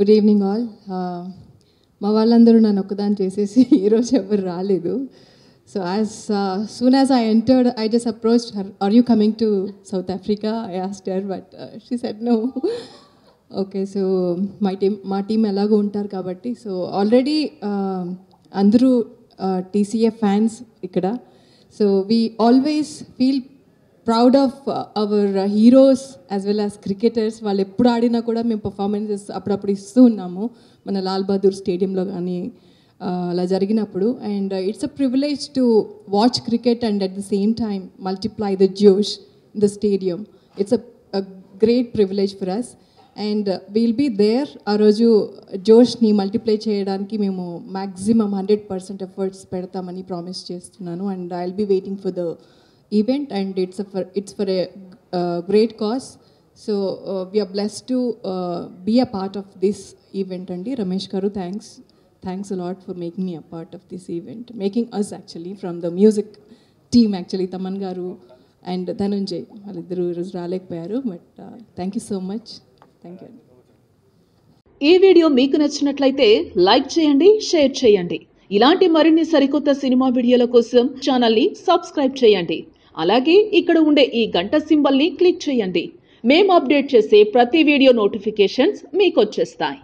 Good evening all. మా వాళ్ళందరూ నన్ను ఒక్కదాన్ని చేసేసి ఈరోజు ఎవరు రాలేదు. So as soon as I entered I just approached her, are you coming to South Africa? I asked her, but she said no. Okay, so మా team ఎలాగో ఉంటారు కాబట్టి, సో ఆల్రెడీ అందరూ TCA ఫ్యాన్స్ ఇక్కడ. So we always feel proud of our heroes as well as cricketers. వాళ్ళు ఎప్పుడు ఆడినా కూడా మేము పర్ఫార్మెన్సెస్ అప్పుడప్పుడు ఇస్తూ ఉన్నాము, మన లాల్ బహదూర్ స్టేడియంలో కానీ అలా జరిగినప్పుడు. And it's a privilege to watch cricket and at the same time multiply the జోష్ in the stadium. It's a great privilege for us and will be there. ఆ రోజు జోష్ని మల్టిప్లై చేయడానికి మేము మ్యాక్సిమం 100% ఎఫర్ట్స్ పెడతామని ప్రామిస్ చేస్తున్నాను. And I will be waiting for the event and it's for a great cause. So we are blessed to be a part of this event. Andi Ramesh garu, thanks a lot for making me a part of this event, making us actually from the music team, actually Taman garu and Dhananjay validdaru ralekpoyaru, but thank you so much. Thank you. ఈ video మీకు నచ్చినట్లయితే like చేయండి, share చేయండి. ఇలాంటి మరిన్ని సరికొత్త cinema వీడియోల కోసం ఛానల్ని సబ్స్క్రైబ్ చేయండి. అలాగే ఇక్కడ ఉండే ఈ గంట సింబల్ని క్లిక్ చేయండి. మేము అప్డేట్ చేసే ప్రతి వీడియో నోటిఫికేషన్స్ మీకు వచ్చేస్తాయి.